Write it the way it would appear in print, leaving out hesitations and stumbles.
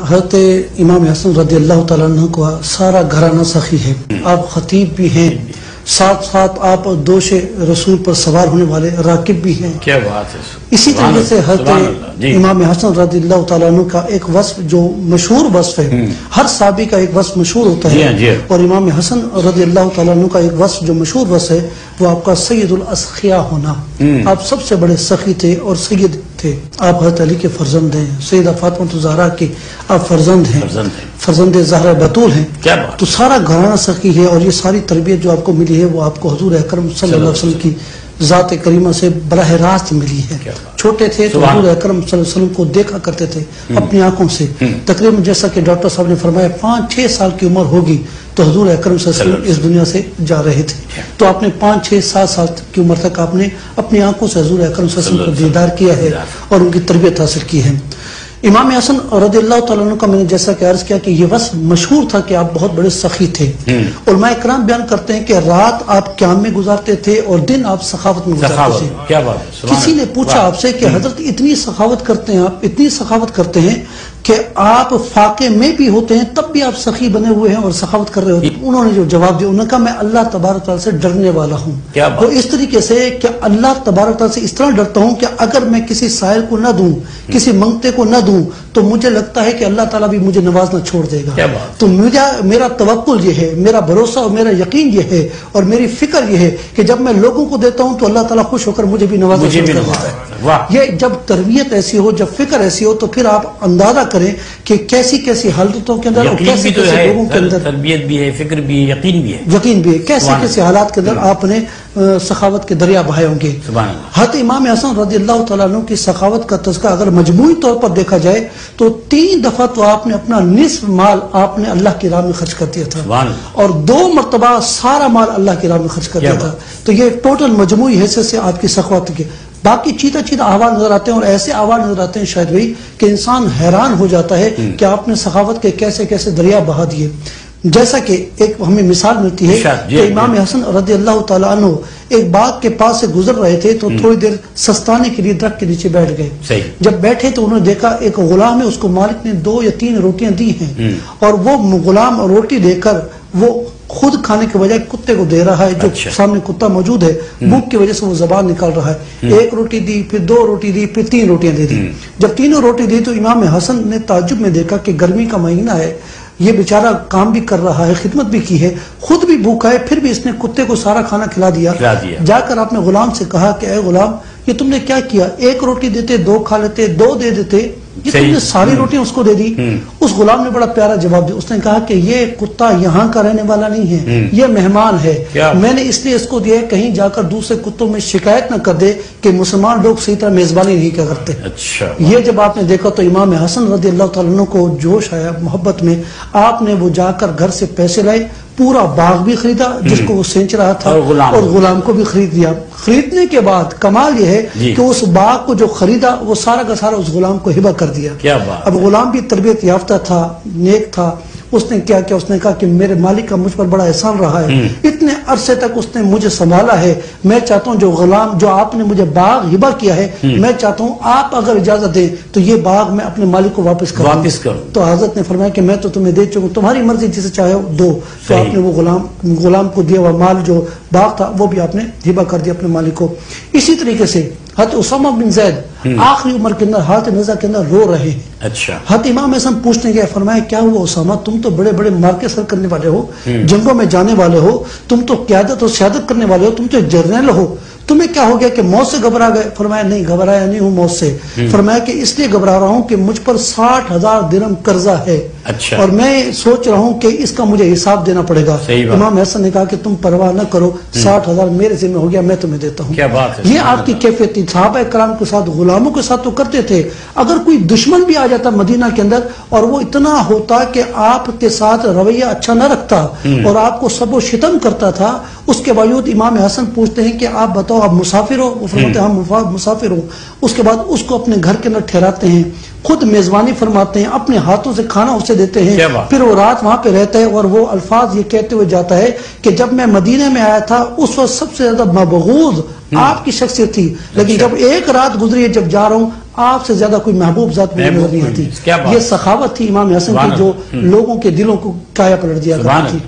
حضرت امام حسن رضی اللہ تعالیٰ عنہ کا سارا گھرانہ سخی ہے. آپ خطیب بھی ہیں، ساتھ ساتھ آپ دوش رسول پر سوار ہونے والے راکب بھی ہیں. کیا بات ہے. اسی طریقے سے حضرت امام حسن رضی اللہ تعالیٰ عنہ کا ایک وصف جو مشہور وصف ہے، ہر صحابی کا ایک وصف مشہور ہوتا ہے، اور امام حسن رضی اللہ تعالیٰ عنہ کا ایک وصف جو مشہور وصف ہے وہ آپ کا سید الاسخیاء ہونا. آپ سب سے بڑے سخی تھے اور سید تھے. آپ حضرت علی کے فرزند ہیں، سیدہ فاطمہ الزہرا کے آپ فرزند ہیں، فرزند زہرا بطول ہیں. تو سارا گھرانہ سخی ہے، اور یہ ساری تربیت جو آپ کو ملی ہے وہ آپ کو حضور اکرم صلی اللہ علیہ وسلم کی ذات کریمہ سے براہ راست ملی ہے. چھوٹے تھے تو حضور اکرم صلی اللہ علیہ وسلم کو دیکھا کرتے تھے اپنی آنکھوں سے. تقریباً جیسا کہ ڈاکٹر صاحب نے فرمایا 5-6 سال کی عمر ہوگی تو حضور اکرم صلی اللہ علیہ وسلم اس دنیا سے جا رہے تھے. تو آپ نے 5-6-7 سال کی عمر تک آپ نے اپنی آنکھوں سے حضور اکرم صلی اللہ علیہ وسلم کو دیدار کیا ہے اور ان کی تربیت حاصل کی ہے. امام حسن رضی اللہ تعالیٰ عنہ کا میں نے جیسا کہ عرض کیا کہ یہ وصف مشہور تھا کہ آپ بہت بڑے سخی تھے. علماء کرام بیان کرتے ہیں کہ رات آپ قیام میں گزارتے تھے اور دن آپ سخاوت میں گزارتے تھے. کیا بات ہے. کسی نے پوچھا آپ سے کہ حضرت اتنی سخاوت کرتے ہیں، آپ اتنی سخاوت کرتے ہیں کہ آپ فاقے میں بھی ہوتے ہیں تب بھی آپ سخی بنے ہوئے ہیں اور سخاوت کر رہے ہوتے ہیں. انہوں نے جو جواب دیا، انہوں نے کہا میں اللہ تبارک تعالیٰ سے ڈرنے والا ہوں. وہ اس طریقے سے کہ اللہ تبارک تعالیٰ سے اس طرح ڈرتا ہوں کہ اگر میں کسی سائل کو نہ دوں، کسی منگتے کو نہ دوں، تو مجھے لگتا ہے کہ اللہ تعالیٰ بھی مجھے نوازنا چھوڑ دے گا. تو میرا توکل یہ ہے، میرا بھروسہ اور میرا یقین یہ ہے اور میری فکر یہ ہے کہ جب میں لوگوں کو دیتا ہوں تو اللہ تعالیٰ خوش ہو کر مجھے بھی نوازنا شروع کر دیتا ہے. یہ جب تربیت ایسی ہو، جب فکر ایسی ہو، تو پھر آپ اندازہ کریں کہ کیسی کیسی حالتوں کے اندر اور کیسے کیسے لوگوں کے اندر تربیت بھی ہے، فکر بھی ہے، یقین بھی ہے، کیسے کیسے حالات کے اندر آپ نے سخاوت کے دریا بہائے ہوں گے. حضرت امام حسن رضی اللہ تعالیٰ عنہ کی سخاوت کا تذکرہ اگر مجموعی طور پر دیکھا جائے تو 3 دفعہ تو آپ نے اپنا نصف مال آپ نے اللہ کی راہ میں خرچ کر دیا تھا، اور 2 مرتبہ سارا مال اللہ کی راہ میں خرچ کر دیا تھا. تو یہ ٹوٹل مجموعی حیثیت سے آپ کی سخاوت کی. باقی چیتا احوال نظر آتے ہیں، اور ایسے احوال نظر آتے ہیں شاید بھائی کہ انسان حیران ہو جاتا ہے کہ آپ نے سخاوت کے کیسے کیسے دریا بہا دیے. جیسا کہ ایک ہمیں مثال ملتی ہے کہ امام حسن رضی اللہ تعالیٰ عنہ ایک باغ کے پاس سے گزر رہے تھے تو تھوڑی دیر سستانے کے لیے درخت کے نیچے بیٹھ گئے. جب بیٹھے تو انہوں نے دیکھا ایک غلام ہے، اس کو مالک نے 2 یا 3 روٹیاں دی ہیں، اور وہ غلام روٹی لے کر وہ خود کھانے کے بجائے کتے کو دے رہا ہے. جو سامنے کتا موجود ہے، بھوک کی وجہ سے وہ زبان نکال رہا ہے. 1 روٹی دی، پھر 2 روٹی دی، پھر 3 روٹیاں دے دی. جب 3 روٹی دی تو امام حسن نے تعجب میں دیکھا کہ گرمی کا مہینہ ہے، یہ بیچارہ کام بھی کر رہا ہے، خدمت بھی کی ہے، خود بھی بھوکا ہے، پھر بھی اس نے کتے کو سارا کھانا کھلا دیا. جا کر آپ نے غلام سے کہا کہ اے غلام، یہ تم نے کیا کیا؟ 1 روٹی دیتے، 2 کھا لیتے، 2 دے دیتے، یہ تم نے ساری روٹی اس کو دے دی. اس غلام نے بڑا پیارا جواب دیا. اس نے کہا کہ یہ کتا یہاں کا رہنے والا نہیں ہے، یہ مہمان ہے. میں نے اس لیے اس کو دیا کہیں جا کر دوسرے کتوں میں شکایت نہ کر دے کہ مسلمان لوگ صحیح طرح میزبانی نہیں کیا کرتے. یہ جب آپ نے دیکھا تو امام حسن رضی اللہ تعالیٰ عنہ کو جوش آیا محبت میں. آپ نے وہ جا کر گھر سے پیسے لائے، پورا باغ بھی خریدا جس کو وہ سینچ رہا تھا، اور غلام کو بھی خرید لیا. خریدنے کے بعد کمال یہ ہے کہ اس باغ کو جو خریدا وہ سارا کا سارا اس غلام کو ہبہ کر دیا. اب غلام بھی تربیت یافتہ تھا، نیک تھا. اس نے کیا کیا؟ اس نے کہا کہ میرے مالک کا مجھ پر بڑا احسان رہا ہے، اتنے عرصے تک اس نے مجھے سنبھالا ہے. میں چاہتا ہوں جو غلام جو آپ نے مجھے باغ ہبہ کیا ہے، میں چاہتا ہوں آپ اگر اجازت دیں تو یہ باغ میں اپنے مالک کو واپس کروں. تو حضرت نے فرمایا کہ میں تو تمہیں دے چکا ہوں، تمہاری مرضی جسے چاہے دو. تو آپ نے وہ غلام کو دیا ہوا مال جو باغ تھا وہ بھی آپ نے ہبہ کر دیا اپنے مالک کو. اسی طریقے سے حضرت اسامہ بن زید آخری عمر کے اندر حالت نزا کے اندر رو رہے ہیں. حضرت امام حسن پوچھنے گئے، فرمایا کیا ہوا اسامہ؟ تم تو بڑے بڑے مارکے سر کرنے والے ہو، جنگوں میں جانے والے ہو، تم تو قیادت اور سیادت کرنے والے ہو، تم تو جرنیل ہو، تمہیں کیا ہو گیا کہ موت سے گھبرا گئے؟ فرمایا نہیں، گھبرایا نہیں ہوں موت سے. فرمایا کہ اس لیے گھبرا رہا ہوں کہ مجھ پر 60,000 درہم قرضہ ہے، اور میں سوچ رہا ہوں کہ اس کا مجھے حساب دینا پڑے گا. امام حسن نے کہا کہ تم پرواہ نہ کرو، 60,000 میرے ذمہ ہو گیا، میں تمہیں دیتا ہوں. یہ آپ کی کیفیت تھی. صحابہ کرام کے ساتھ، غلاموں کے ساتھ تو کرتے تھے. اگر کوئی دشمن بھی آ جاتا مدینہ کے اندر اور وہ اتنا ہوتا کہ آپ کے ساتھ رویہ اچھا نہ رکھتا اور آپ کو سب و شتم کرتا تھا، اس کے باوجود امام حسن پوچھتے ہیں کہ آپ بتاؤ آپ مسافر ہو؟ وہ فرماتے ہیں ہم مسافر ہو. اس کے بعد اس کو اپنے گھر کے اندر ٹھہراتے ہیں، خود میزبانی فرماتے ہیں، اپنے ہاتھوں سے کھانا اسے دیتے ہیں. پھر وہ رات وہاں پہ رہتا ہے اور وہ الفاظ یہ کہتے ہوئے جاتا ہے کہ جب میں مدینہ میں آیا تھا اس وقت سب سے زیادہ مبغوض آپ کی شخصیت تھی، لیکن جب ایک رات گزری ہے جب جا رہا ہوں آپ سے زیادہ کوئی محبوب ذات مجھے نظر نہیں آتی. یہ سخاوت تھی امام حسن کی جو لوگوں کے دلوں کو کایا پلٹ دیا کرتی تھی.